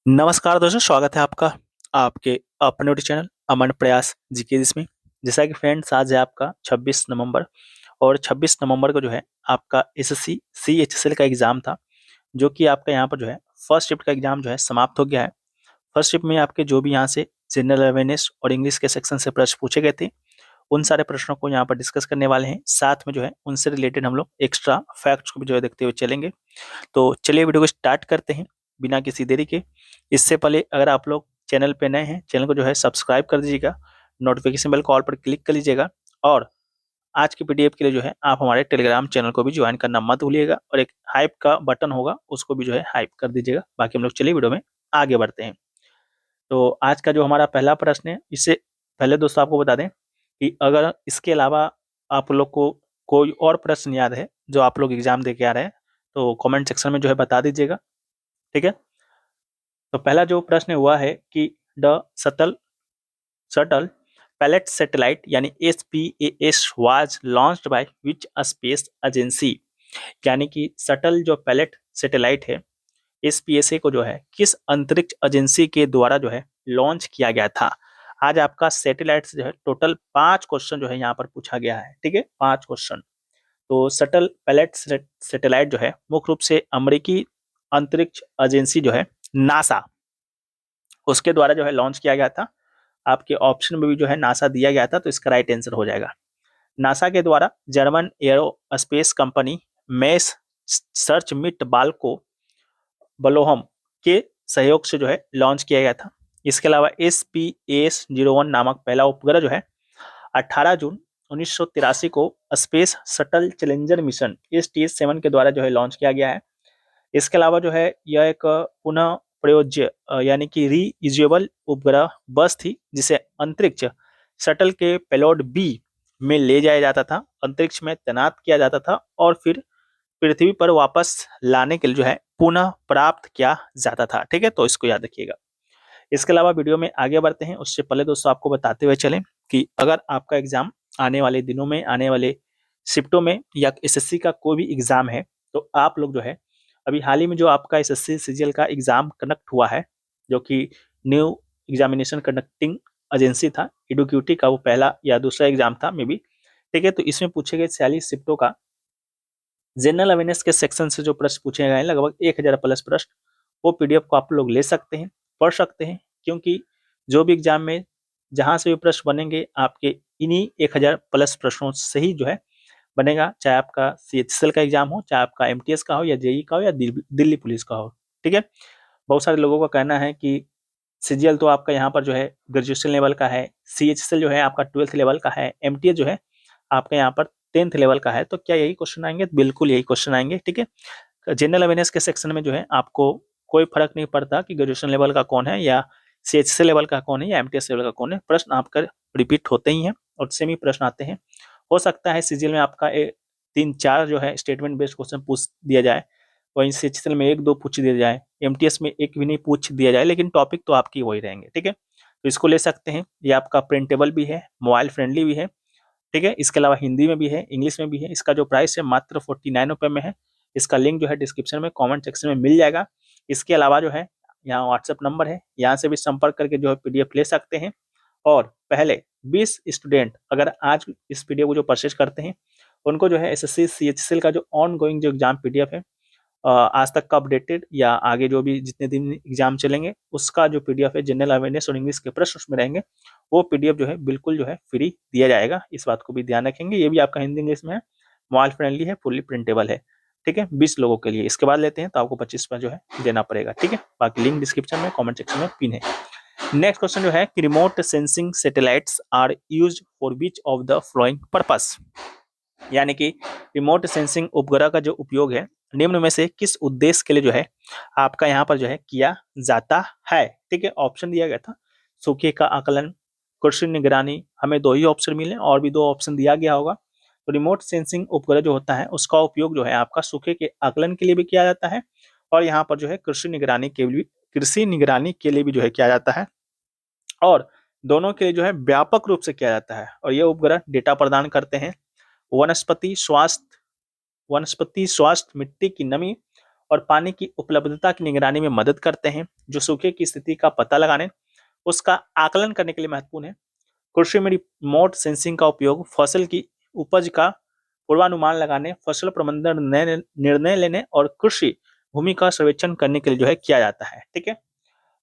नमस्कार दोस्तों, स्वागत है आपका आपके अपने यूट्यूब चैनल अमन प्रयास जीके जिसमें। जैसा कि फ्रेंड्स, आज है आपका 26 नवंबर और 26 नवंबर को जो है आपका एसएससी सीएचएसएल का एग्जाम था, जो कि आपका यहाँ पर जो है फर्स्ट शिफ्ट का एग्जाम जो है समाप्त हो गया है। फर्स्ट शिफ्ट में आपके जो भी यहाँ से जनरल अवेयरनेस और इंग्लिश के सेक्शन से प्रश्न पूछे गए थे, उन सारे प्रश्नों को यहाँ पर डिस्कस करने वाले हैं। साथ में जो है उनसे रिलेटेड हम लोग एक्स्ट्रा फैक्ट्स को भी जो है देखते हुए चलेंगे। तो चलिए वीडियो को स्टार्ट करते हैं बिना किसी देरी के। इससे पहले अगर आप लोग चैनल पे नए हैं, चैनल को जो है सब्सक्राइब कर दीजिएगा, नोटिफिकेशन बेल को ऑल पर क्लिक कर लीजिएगा और आज की पीडीएफ के लिए जो है आप हमारे टेलीग्राम चैनल को भी ज्वाइन करना मत भूलिएगा और एक हाइप का बटन होगा, उसको भी जो है हाइप कर दीजिएगा। बाकी हम लोग चलिए वीडियो में आगे बढ़ते हैं। तो आज का जो हमारा पहला प्रश्न है, इससे पहले दोस्तों आपको बता दें कि अगर इसके अलावा आप लोग को कोई और प्रश्न याद है जो आप लोग एग्जाम दे के आ रहे हैं, तो कमेंट सेक्शन में जो है बता दीजिएगा। ठीक है, तो पहला जो प्रश्न हुआ है कि द शटल पैलेट सैटेलाइट यानी SPAS was launched by which space agency. यानी कि शटल जो पैलेट सैटेलाइट है SPSA को जो है किस अंतरिक्ष एजेंसी के द्वारा जो है लॉन्च किया गया था। आज आपका सैटेलाइट से जो है टोटल 5 क्वेश्चन जो है यहाँ पर पूछा गया है। ठीक है, 5 क्वेश्चन। तो शटल पैलेट सैटेलाइट जो है मुख्य रूप से अमेरिकी अंतरिक्ष एजेंसी जो है नासा, उसके द्वारा जो है लॉन्च किया गया था। आपके ऑप्शन में भी जो है नासा दिया गया था, तो इसका राइट आंसर हो जाएगा। नासा के द्वारा German aerospace company mess search मिट बाल्को बलोहम के सहयोग से जो है लॉन्च किया गया था। इसके अलावा SPAS-01 नामक पहला उपग्रह जो है 18 जून 1983 को space shuttle challenger mission STS-7 के द्वारा जो है लॉन्च किया गया है। इसके अलावा जो है यह एक पुनः प्रयोज्य यानी कि रीयूजेबल उपग्रह बस थी, जिसे अंतरिक्ष शटल के पेलोड बी में ले जाया जाता था, अंतरिक्ष में तैनात किया जाता था और फिर पृथ्वी पर वापस लाने के लिए जो है पुनः प्राप्त किया जाता था। ठीक है, तो इसको याद रखिएगा। इसके अलावा वीडियो में आगे बढ़ते हैं, उससे पहले दोस्तों आपको बताते हुए चलें कि अगर आपका एग्जाम आने वाले दिनों में, आने वाले शिफ्टों में या एसएससी का कोई भी एग्जाम है, तो आप लोग जो है अभी हाल ही में जो आपका एसएससी सीजीएल का एग्जाम कंडक्ट हुआ है, जो कि न्यू एग्जामिनेशन कंडक्टिंग एजेंसी था, एडुक्यूटी का वो पहला या दूसरा एग्जाम था मे बी। ठीक है, तो इसमें पूछे गए 46 शिफ्टों का जनरल अवेयरनेस के सेक्शन से जो प्रश्न पूछे गए हैं, लगभग 1000 प्लस प्रश्न, वो पीडीएफ को आप लोग ले सकते हैं, पढ़ सकते हैं, क्योंकि जो भी एग्जाम में जहां से भी प्रश्न बनेंगे आपके इन्हीं 1000 प्लस प्रश्नों से ही जो है बनेगा, चाहे आपका सीएचएसएल का एग्जाम हो, चाहे आपका एमटीएस का हो या जेई का हो या दिल्ली पुलिस का हो। ठीक है, बहुत सारे लोगों का कहना है कि सीजीएल तो आपका यहाँ पर जो है ग्रेजुएशन लेवल का है, सीएचएसएल जो है आपका 12th लेवल का है, एमटीएस जो है आपका यहाँ पर 10th लेवल का है। तो क्या यही क्वेश्चन आएंगे? बिल्कुल यही क्वेश्चन आएंगे। ठीक है, जनरल अवेयरनेस के सेक्शन में जो है आपको कोई फर्क नहीं पड़ता कि ग्रेजुएशन लेवल का कौन है या सीएचएसएल लेवल का कौन है या एमटीएस लेवल का कौन है, प्रश्न आपका रिपीट होते ही हैं और सेम ही प्रश्न आते हैं। हो सकता है सीजीएल में आपका 3-4 जो है स्टेटमेंट बेस्ड क्वेश्चन पूछ दिया जाए, वहीं सीएचएसएल में 1-2 पूछ दिया जाए, एमटीएस में एक भी नहीं पूछ दिया जाए, लेकिन टॉपिक तो आपकी वही रहेंगे। ठीक है, तो इसको ले सकते हैं। ये आपका प्रिंटेबल भी है, मोबाइल फ्रेंडली भी है। ठीक है, इसके अलावा हिंदी में भी है, इंग्लिश में भी है। इसका जो प्राइस है मात्र 49 रुपये में है। इसका लिंक जो है डिस्क्रिप्शन में कमेंट सेक्शन में मिल जाएगा। इसके अलावा जो है यहाँ व्हाट्सएप नंबर है, यहाँ से भी संपर्क करके जो है पीडीएफ ले सकते हैं। और पहले 20 स्टूडेंट अगर आज इस पीडीएफ को जो परचेज करते हैं, उनको जो है एसएससी सीएचएसएल का जो ऑन गोइंग जो एग्जाम पीडीएफ है, आज तक का अपडेटेड या आगे जो भी जितने दिन एग्जाम चलेंगे उसका जो पीडीएफ है, जनरल अवेयरनेस और इंग्लिश के प्रश्न उसमें रहेंगे, वो पीडीएफ जो है बिल्कुल जो है फ्री दिया जाएगा। इस बात को भी ध्यान रखेंगे। ये भी आपका हिंदी इंग्लिश में है, मोबाइल फ्रेंडली है, फुल्ली प्रिंटेबल है। ठीक है, 20 लोगों के लिए। इसके बाद लेते हैं तो आपको 25 रुपये जो है देना पड़ेगा। ठीक है, बाकी लिंक डिस्क्रिप्शन में, कॉमेंट सेक्शन में पिन है। नेक्स्ट क्वेश्चन जो है कि remote sensing satellites are used for which of the following purpose. यानी कि रिमोट सेंसिंग उपग्रह का जो उपयोग है निम्न में से किस उद्देश्य के लिए जो है आपका यहाँ पर जो है किया जाता है। ठीक है, ऑप्शन दिया गया था सूखे का आकलन, कृषि निगरानी, हमें 2 ही ऑप्शन मिले और भी 2 ऑप्शन दिया गया होगा। तो रिमोट सेंसिंग उपग्रह जो होता है उसका उपयोग जो है आपका सूखे के आकलन के लिए भी किया जाता है और यहाँ पर जो है कृषि निगरानी के लिए भी जो है किया जाता है, और दोनों के लिए जो है व्यापक रूप से किया जाता है। और ये उपग्रह डेटा प्रदान करते हैं वनस्पति स्वास्थ्य, मिट्टी की नमी और पानी की उपलब्धता की निगरानी में मदद करते हैं, जो सूखे की स्थिति का पता लगाने, उसका आकलन करने के लिए महत्वपूर्ण है। कृषि में रिमोट सेंसिंग का उपयोग फसल की उपज का पूर्वानुमान लगाने, फसल प्रबंधन निर्णय लेने और कृषि भूमि का सर्वेक्षण करने के लिए जो है किया जाता है। ठीक है।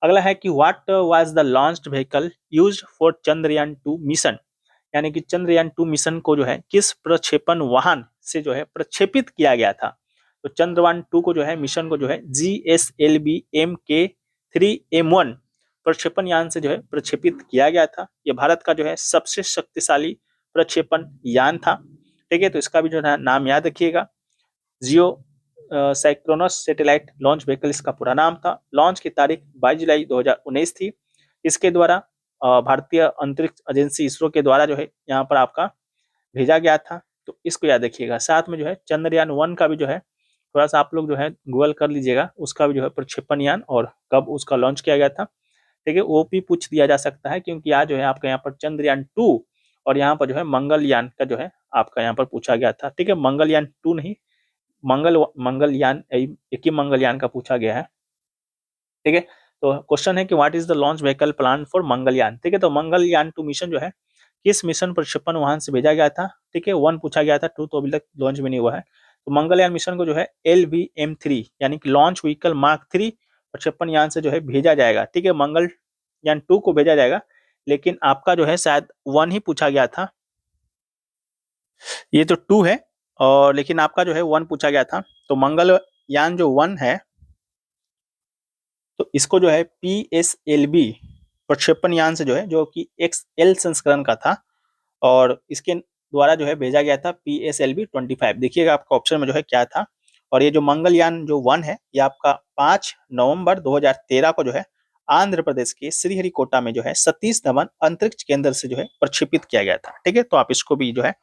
अगला है कि what was the launched vehicle used for Chandrayaan-2 mission, यानी कि चंद्रयान-2 मिशन को जो है किस प्रक्षेपण वाहन से जो है प्रक्षेपित किया गया था। तो चंद्रयान-2 को जो है मिशन को जो है GSLV MK3M1 प्रक्षेपण यान से जो है प्रक्षेपित किया गया था। यह भारत का जो है सबसे शक्तिशाली प्रक्षेपण यान था। ठीक है, तो इसका भी जो है नाम याद रखिएगा। जियो साइक्रोनस सैटेलाइट लॉन्च व्हीकल इसका पूरा नाम था। लॉन्च की तारीख 22 जुलाई 2019 थी। इसके द्वारा भारतीय अंतरिक्ष एजेंसी इसरो के द्वारा जो है यहाँ पर आपका भेजा गया था। तो इसको याद रखिएगा। साथ में जो है चंद्रयान-1 का भी जो है थोड़ा सा आप लोग जो है गूगल कर लीजिएगा, उसका भी जो है प्रक्षेपण यान और कब उसका लॉन्च किया गया था। ठीक है, वो भी पूछ दिया जा सकता है, क्योंकि आज जो है आपका यहाँ पर चंद्रयान-2 और यहाँ पर जो है मंगलयान का जो है आपका यहाँ पर पूछा गया था। ठीक है, मंगलयान-2 नहीं, मंगलयान एक ही मंगलयान का पूछा गया है। ठीक है, तो क्वेश्चन है कि what is the launch vehicle plan for Mangalyaan. ठीक है, तो मंगलयान-2 मिशन जो है किस मिशन प्रक्षेपण वाहन से भेजा गया था। ठीक है, 1 पूछा गया था, 2 तो अभी तक लॉन्च भी नहीं हुआ है। तो मंगलयान मिशन को जो है LVM3 यानी कि लॉन्च व्हीकल मार्क 3 प्रक्षेपण यान से जो है भेजा जाएगा। ठीक है, मंगलयान-2 को भेजा जाएगा, लेकिन आपका जो है शायद 1 ही पूछा गया था। ये तो 2 है और लेकिन आपका जो है 1 पूछा गया था। तो मंगलयान जो 1 है, तो इसको जो है PSLV प्रक्षेपण यान से जो है, जो कि XL संस्करण का था, और इसके द्वारा जो है भेजा गया था PSLV-25। देखिएगा आपका ऑप्शन में जो है क्या था। और ये जो मंगलयान जो 1 है, ये आपका 5 नवंबर 2013 को जो है आंध्र प्रदेश के श्रीहरिकोटा में जो है सतीश धवन अंतरिक्ष केंद्र से जो है प्रक्षेपित किया गया था। ठीक है, तो आप इसको भी जो है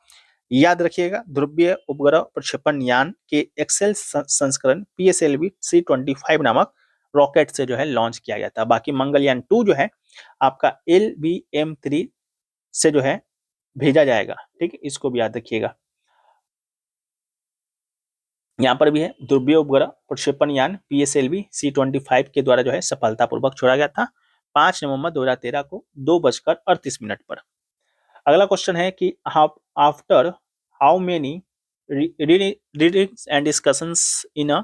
याद रखिएगा। ध्रुवीय उपग्रह प्रक्षेपण यान के एक्सेल संस्करण PSLV-C25 नामक रॉकेट से जो है लॉन्च किया गया था। बाकी मंगलयान-2 जो है आपका LVM3 से जो है भेजा जाएगा। ठीक है, इसको भी याद रखिएगा। यहाँ पर भी है ध्रुवीय उपग्रह प्रक्षेपण यान PSLV-C25 के द्वारा जो है सफलतापूर्वक छोड़ा गया था 5 नवंबर 2013 को 2:38 पर। अगला क्वेश्चन है कि after how many readings and discussions in a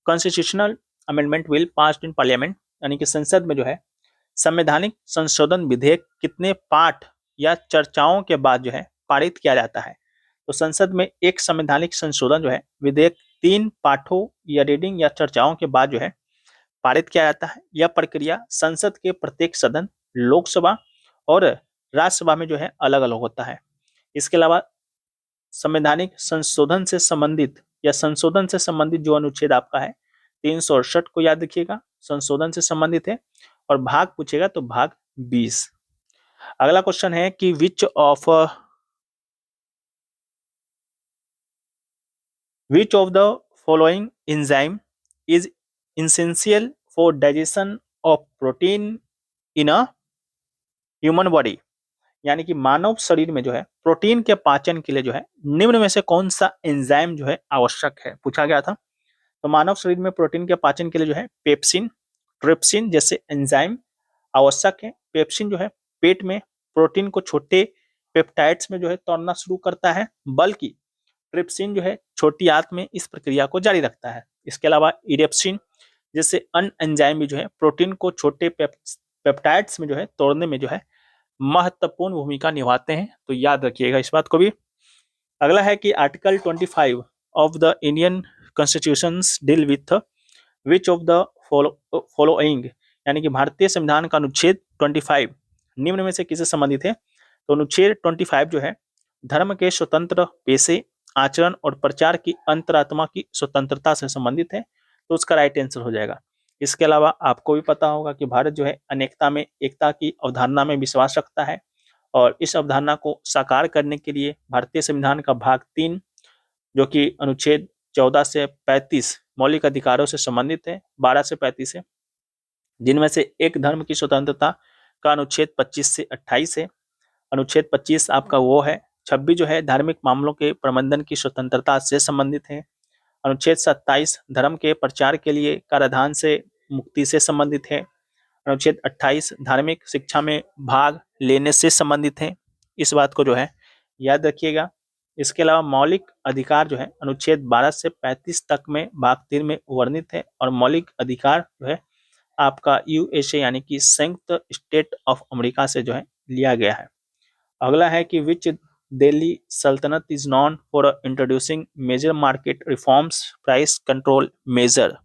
constitutional amendment will passed in parliament, यानी कि संसद में जो है संवैधानिक संशोधन विधेयक कितने पाठ या चर्चाओं के बाद जो है पारित किया जाता है। तो संसद में एक संवैधानिक संशोधन जो है विधेयक 3 पाठों या रीडिंग या चर्चाओं के बाद जो है पारित किया जाता है। यह प्रक्रिया संसद के प्रत्येक सदन, लोकसभा और राज्यसभा में जो है अलग अलग होता है। इसके अलावा संवैधानिक संशोधन से संबंधित जो अनुच्छेद आपका है 368 को याद रखिएगा, संशोधन से संबंधित है। और भाग पूछेगा तो भाग 20। अगला क्वेश्चन है कि विच of the following enzyme is essential for digestion of protein in a human body, यानी कि मानव शरीर में जो है प्रोटीन के पाचन के लिए जो है निम्न में से कौन सा एंजाइम जो है आवश्यक है, पूछा गया था। तो मानव शरीर में प्रोटीन के पाचन के लिए जो है पेप्सिन, ट्रिप्सिन जैसे एंजाइम आवश्यक है। पेप्सिन जो है पेट में प्रोटीन को छोटे पेप्टाइड्स में जो है तोड़ना शुरू करता है, बल्कि ट्रिप्सिन जो है छोटी आंत में इस प्रक्रिया को जारी रखता है। इसके अलावा इरेप्सिन जैसे अन्य एंजाइम भी जो है प्रोटीन को छोटे पेप्टाइड्स में जो है तोड़ने में जो है महत्वपूर्ण भूमिका निभाते हैं। तो याद रखिएगा इस बात को भी। अगला है कि article 25 of the Indian constitution deal with which of the following, यानी कि भारतीय संविधान का अनुच्छेद 25 निम्न में से किससे संबंधित है। तो अनुच्छेद 25 जो है धर्म के स्वतंत्र पेशे, आचरण और प्रचार की अंतरात्मा की स्वतंत्रता से संबंधित है। तो उसका राइट आंसर हो जाएगा। इसके अलावा आपको भी पता होगा कि भारत जो है अनेकता में एकता की अवधारणा में विश्वास रखता है, और इस अवधारणा को साकार करने के लिए भारतीय संविधान का भाग 3 जो कि अनुच्छेद 14 से 35 मौलिक अधिकारों से संबंधित है, 12 से 35 है, जिनमें से एक धर्म की स्वतंत्रता का अनुच्छेद 25 से 28 है। अनुच्छेद 25 आपका वो है। 26 जो है धार्मिक मामलों के प्रबंधन की स्वतंत्रता से संबंधित है। अनुच्छेद 27 धर्म के प्रचार के लिए कराधान से मुक्ति से संबंधित है। अनुच्छेद 28 धार्मिक शिक्षा में भाग लेने से संबंधित है। इस बात को जो है याद रखिएगा। इसके अलावा मौलिक अधिकार जो है अनुच्छेद 12 से 35 तक में भाग 3 में वर्णित है और मौलिक अधिकार जो है आपका यूएसए यानी कि संयुक्त स्टेट ऑफ अमेरिका से जो है लिया गया है। अगला है कि which Delhi Sultanat is known for introducing major market reforms price control major,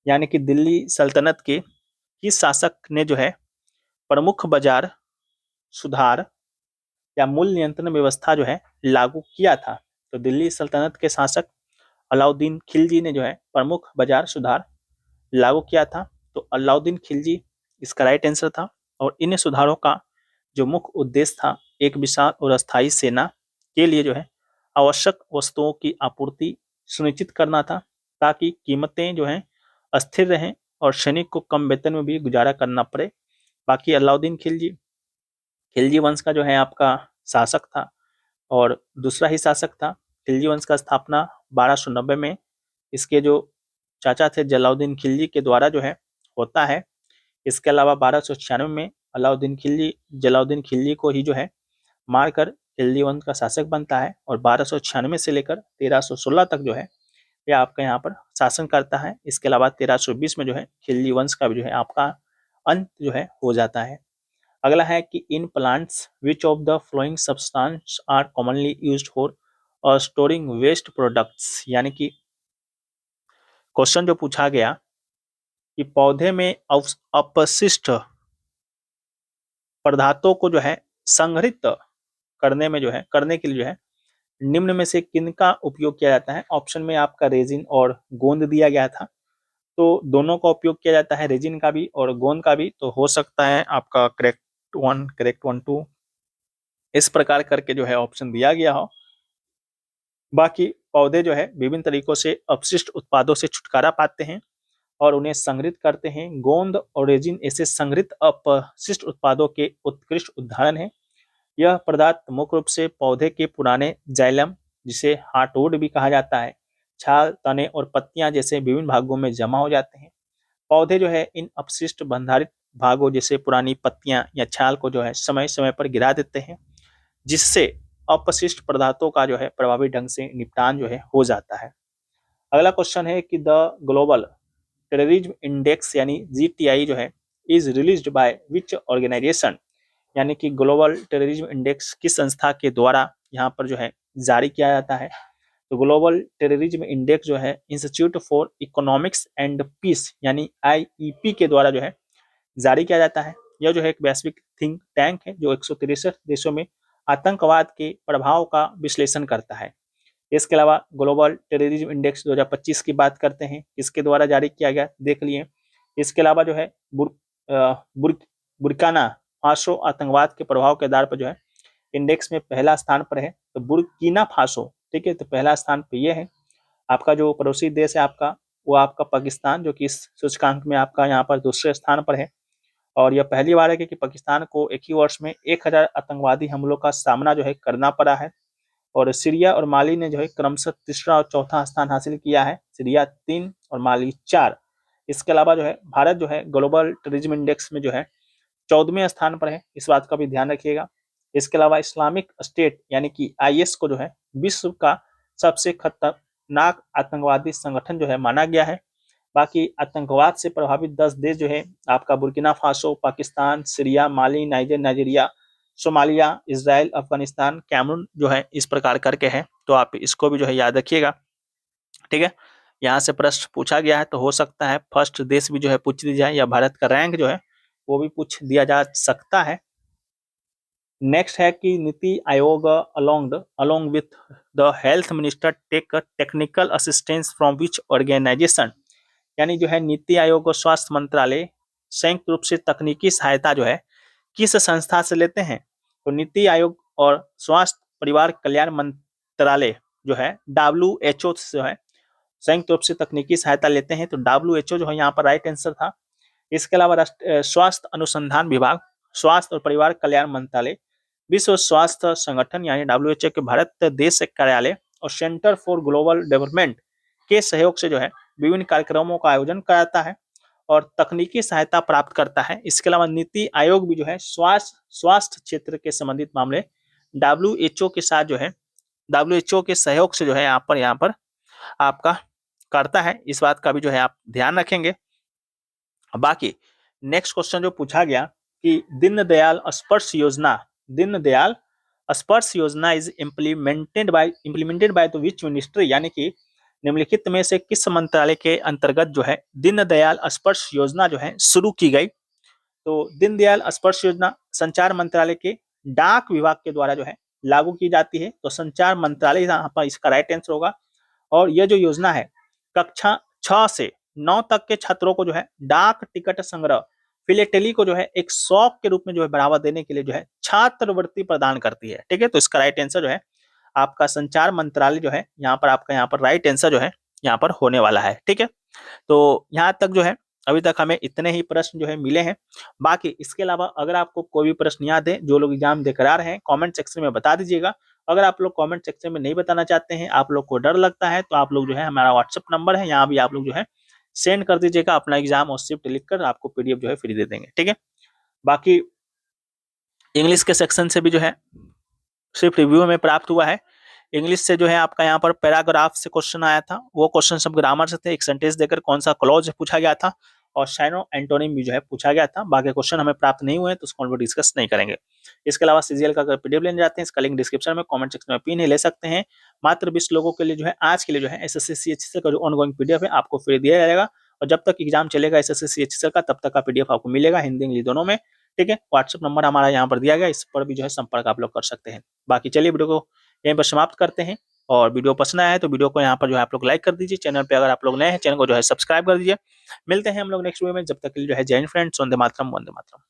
यानी कि दिल्ली सल्तनत के किस शासक ने जो है प्रमुख बाजार सुधार या मूल्य नियंत्रण व्यवस्था जो है लागू किया था। तो दिल्ली सल्तनत के शासक अलाउद्दीन खिलजी ने जो है प्रमुख बाजार सुधार लागू किया था। तो अलाउद्दीन खिलजी इसका राइट आंसर था। और इन सुधारों का जो मुख्य उद्देश्य था एक विशाल और अस्थायी सेना के लिए जो है आवश्यक वस्तुओं की आपूर्ति सुनिश्चित करना था, ताकि कीमतें जो हैं अस्थिर रहें और सैनिक को कम वेतन में भी गुजारा करना पड़े। बाकी अलाउद्दीन खिलजी खिलजी वंश का जो है आपका शासक था और दूसरा ही शासक था। खिलजी वंश का स्थापना 1290 में इसके जो चाचा थे जलालुद्दीन खिलजी के द्वारा जो है होता है। इसके अलावा 1296 में अलाउद्दीन खिलजी जलालुद्दीन खिलजी को ही जो है मारकर खिलजी वंश का शासक बनता है और 1296 से लेकर 1316 तक जो है ये आपका यहाँ पर शासन करता है। इसके अलावा 1320 में जो है खिलजी वंश का भी जो है आपका अंत जो है हो जाता है। अगला है कि in plants which of the following substance are commonly used for storing waste products, यानी कि क्वेश्चन जो पूछा गया कि पौधे में अपशिष्ट पदार्थों को जो है संग्रहित करने में जो है करने के लिए जो है निम्न में से किनका उपयोग किया जाता है। ऑप्शन में आपका रेजिन और गोंद दिया गया था, तो दोनों का उपयोग किया जाता है, रेजिन का भी और गोंद का भी। तो हो सकता है आपका करेक्ट वन टू इस प्रकार करके जो है ऑप्शन दिया गया हो। बाकी पौधे जो है विभिन्न तरीकों से अपशिष्ट उत्पादों से छुटकारा पाते हैं और उन्हें संग्रहित करते हैं। गोंद और रेजिन ऐसे संग्रहित अपशिष्ट उत्पादों के उत्कृष्ट उदाहरण हैं। यह पदार्थ मुख्य रूप से पौधे के पुराने जाइलम, जिसे हार्टवुड भी कहा जाता है, छाल, तने और पत्तियां जैसे विभिन्न भागों में जमा हो जाते हैं। पौधे जो है इन अपशिष्ट भंडारित भागों जैसे पुरानी पत्तियां या छाल को जो है समय समय पर गिरा देते हैं, जिससे अपशिष्ट पदार्थों का जो है प्रभावी ढंग से निपटान जो है हो जाता है। अगला क्वेश्चन है कि द ग्लोबल टेररिज्म इंडेक्स यानी जीटीआई जो है is released by which organisation, यानी कि ग्लोबल टेररिज्म इंडेक्स किस संस्था के द्वारा यहाँ पर जो है जारी किया जाता है। तो ग्लोबल टेररिज्म इंडेक्स जो है institute for economics and peace यानी आईईपी के द्वारा जो है जारी किया जाता है। यह जो है एक वैश्विक थिंक टैंक है जो 163 देशों में आतंकवाद के प्रभाव का विश्लेषण करता है। इसके अलावा ग्लोबल टेररिज्म इंडेक्स 2025 की बात करते हैं, इसके द्वारा जारी किया गया, देख लिए। इसके अलावा जो है बुर्किना फासो आतंकवाद के प्रभाव के आधार पर जो है इंडेक्स में पहला स्थान पर है। तो बुर्किना फासो, ठीक है, तो पहला स्थान पे ये है। आपका जो पड़ोसी देश है आपका वो आपका पाकिस्तान, जो कि इस सूचकांक में आपका यहाँ पर दूसरे स्थान पर है। और यह पहली बार है कि पाकिस्तान को एक ही वर्ष में 1000 आतंकवादी हमलों का सामना जो है करना पड़ा है। और सीरिया और माली ने जो है क्रमशः तीसरा और चौथा स्थान हासिल किया है, सीरिया 3 और माली 4। इसके अलावा जो है भारत जो है ग्लोबल टेररिज्म इंडेक्स में जो है 14वें स्थान पर है, इस बात का भी ध्यान रखिएगा। इसके अलावा इस्लामिक स्टेट यानी कि आईएस को जो है विश्व का सबसे खतरनाक आतंकवादी संगठन जो है माना गया है। बाकी आतंकवाद से प्रभावित 10 देश जो है आपका Burkina Faso, Pakistan, Syria, Mali, Nigeria, Somalia, Israel, Afghanistan, Cameroon जो है इस प्रकार करके है। तो आप इसको भी जो है याद रखिएगा, ठीक है। यहाँ से प्रश्न पूछा गया है तो हो सकता है फर्स्ट देश भी जो है पूछ दी जाए या भारत का रैंक जो है वो भी पूछ दिया जा सकता है। नेक्स्ट है कि NITI Aayog along with the health minister tech technical assistance from which organisation, यानी जो है नीति आयोग और स्वास्थ्य मंत्रालय संयुक्त रूप से तकनीकी सहायता जो है किस संस्था से लेते हैं। तो नीति आयोग और स्वास्थ्य परिवार कल्याण मंत्रालय जो है WHO जो है संयुक्त रूप से तकनीकी सहायता लेते हैं। तो WHO जो है यहाँ पर राइट आंसर था। इसके अलावा स्वास्थ्य अनुसंधान विभाग, स्वास्थ्य और परिवार कल्याण मंत्रालय, विश्व स्वास्थ्य संगठन यानी WHO के भारत देश कार्यालय और सेंटर फॉर ग्लोबल डेवलपमेंट के सहयोग से जो है विभिन्न कार्यक्रमों का आयोजन कराता है और तकनीकी सहायता प्राप्त करता है। इसके अलावा नीति आयोग भी जो है स्वास्थ्य क्षेत्र के संबंधित मामले WHO के साथ जो है WHO के सहयोग से जो है यहाँ पर आपका करता है। इस बात का भी जो है आप ध्यान रखेंगे। बाकी नेक्स्ट क्वेश्चन जो पूछा गया कि दीनदयाल स्पर्श योजना is implemented by the which ministry, यानी कि निम्नलिखित में से किस मंत्रालय के अंतर्गत जो है दीनदयाल स्पर्श योजना जो है शुरू की गई। तो दीनदयाल स्पर्श योजना संचार मंत्रालय के डाक विभाग के द्वारा जो है लागू की जाती है। तो संचार मंत्रालय यहाँ पर इसका राइट आंसर होगा। और यह जो योजना है कक्षा 6 से 9 तक के छात्रों को जो है डाक टिकट संग्रह फिलेटली को जो है एक शौक के रूप में जो है बढ़ावा देने के लिए जो है छात्रवृत्ति प्रदान करती है। ठीक है, तो इसका राइट आंसर जो है आपका संचार मंत्रालय जो है यहाँ पर राइट आंसर जो है यहाँ पर होने वाला है। ठीक है, तो यहाँ तक जो है अभी तक हमें इतने ही प्रश्न जो है मिले हैं। बाकी इसके अलावा अगर आपको कोई भी प्रश्न याद है, जो लोग एग्जाम देकर आ रहे हैं, कमेंट सेक्शन में बता दीजिएगा। अगर आप लोग कमेंट सेक्शन में नहीं बताना चाहते हैं, आप लोग को डर लगता है, तो आप लोग जो है हमारा व्हाट्सएप नंबर है, यहाँ भी आप लोग जो है सेंड कर दीजिएगा अपना एग्जाम और शिफ्ट लिखकर आपको PDF जो है फ्री दे देंगे। ठीक है, बाकी इंग्लिश के सेक्शन से भी जो है सिर्फ रिव्यू में प्राप्त हुआ है। इंग्लिश से जो है आपका यहाँ पर पैराग्राफ से क्वेश्चन आया था, वो क्वेश्चन सब ग्रामर से थे। एक सेंटेंस देकर कौन सा क्लॉज पूछा गया था और साइनो एंटोनिम भी जो है पूछा गया था। बाकी क्वेश्चन हमें प्राप्त नहीं हुए तो उसको हम लोग डिस्कस नहीं करेंगे। इसके अलावा CGL का अगर PDF लेने जाते हैं, इसका लिंक डिस्क्रिप्शन में, कमेंट सेक्शन में पिन है, ले सकते हैं। मात्र 20 लोगों के लिए जो है आज के लिए जो है SSC CHSL का जो ऑनगोइंग PDF है आपको फ्री दिया जाएगा। और जब तक एग्जाम चलेगा SSC CHSL का, तब तक का PDF आपको मिलेगा हिंदी इंग्लिश दोनों में। ठीक है, व्हाट्सएप नंबर हमारा यहाँ पर दिया गया, इस पर भी जो है संपर्क आप लोग कर सकते हैं। बाकी चलिए वीडियो को यहीं पर समाप्त करते हैं। और वीडियो पसंद आया है तो वीडियो को यहाँ पर जो है आप लोग लाइक कर दीजिए। चैनल पे अगर आप लोग नए हैं, चैनल को जो है सब्सक्राइब कर दीजिए। मिलते हैं हम लोग नेक्स्ट वीडियो में, जब तक के लिए जो है जय हिंद फ्रेंड्स, वंदे मातरम, वंदे मातरम।